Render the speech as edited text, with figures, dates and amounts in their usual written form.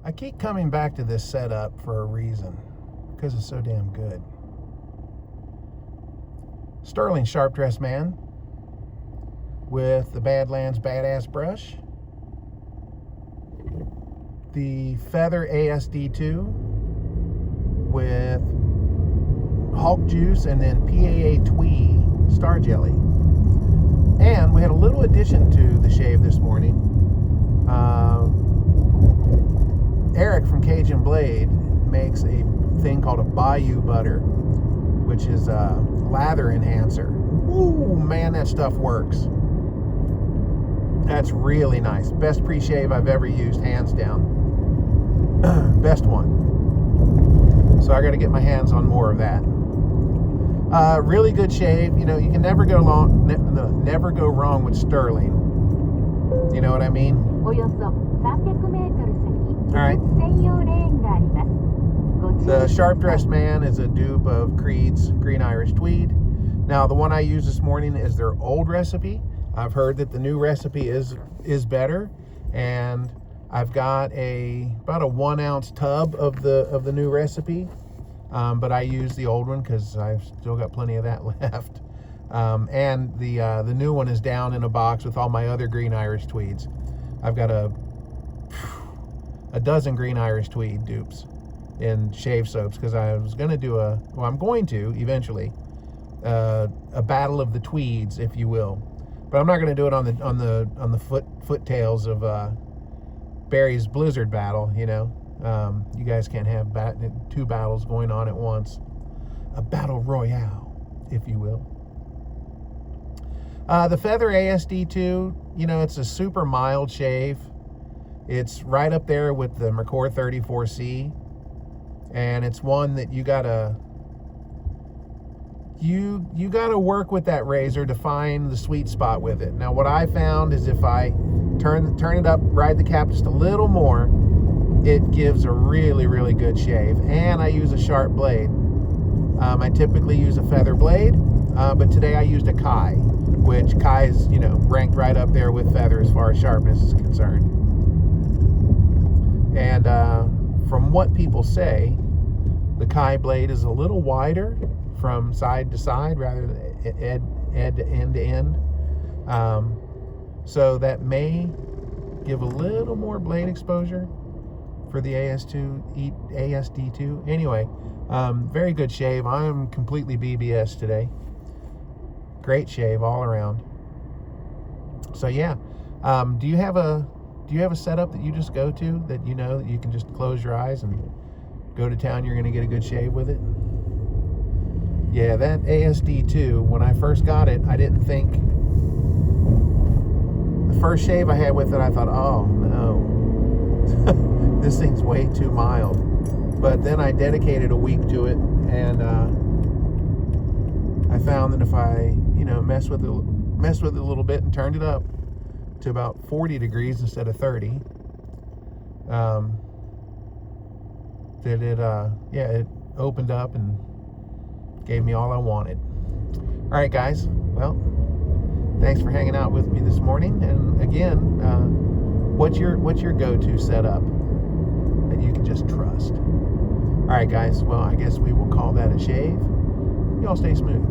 I keep coming back to this setup for a reason, because it's so damn good. Sterling Sharp Dressed Man with the Badlands Badass brush. The Feather ASD2 with Hulk Juice and then PAA Twee Star Jelly. And we had a little addition to the shave this morning. Eric from Cajun Blade makes a thing called a Bayou Butter, which is a lather enhancer. Ooh, man, that stuff works. That's really nice. Best pre-shave I've ever used, hands down. Best one. So I got to get my hands on more of that. Really good shave. You know, you can never go wrong with Sterling. You know what I mean? Alright. The Sharp Dressed Man is a dupe of Creed's Green Irish Tweed. Now, the one I used this morning is their old recipe. I've heard that the new recipe is better, and I've got about a 1 ounce tub of the new recipe, but I use the old one because I've still got plenty of that left. And the new one is down in a box with all my other Green Irish Tweeds. I've got a dozen Green Irish Tweed dupes in shave soaps because I was going to do I'm going to eventually a battle of the Tweeds, if you will. But I'm not going to do it on the foot-tails of Barry's Blizzard battle. You know, you guys can't have two battles going on at once. A battle royale, if you will. The Feather ASD2, you know, it's a super mild shave. It's right up there with the Mercor 34C, and it's one that you gotta work with that razor to find the sweet spot with it. Now, what I found is if I turn it up, ride the cap just a little more, it gives a really, really good shave. And I use a sharp blade. I typically use a feather blade, but today I used a Kai, which Kai is, you know, ranked right up there with feather as far as sharpness is concerned. And from what people say, the Kai blade is a little wider from side to side rather than end to end. So that may give a little more blade exposure for the ASD2. Anyway, very good shave. I am completely BBS today. Great shave all around. So yeah, do you have a setup that you just go to that you know that you can just close your eyes and go to town? You're going to get a good shave with it. Yeah, that ASD2, when I first got it, I didn't think. The first shave I had with it, I thought, oh no, this thing's way too mild. But then I dedicated a week to it, and I found that if I, you know, messed with it a little bit and turned it up to about 40 degrees instead of 30, that it opened up and gave me all I wanted. All right, guys. Well, thanks for hanging out with me this morning. And again, what's your go-to setup that you can just trust? All right, guys. Well, I guess we will call that a shave. Y'all stay smooth.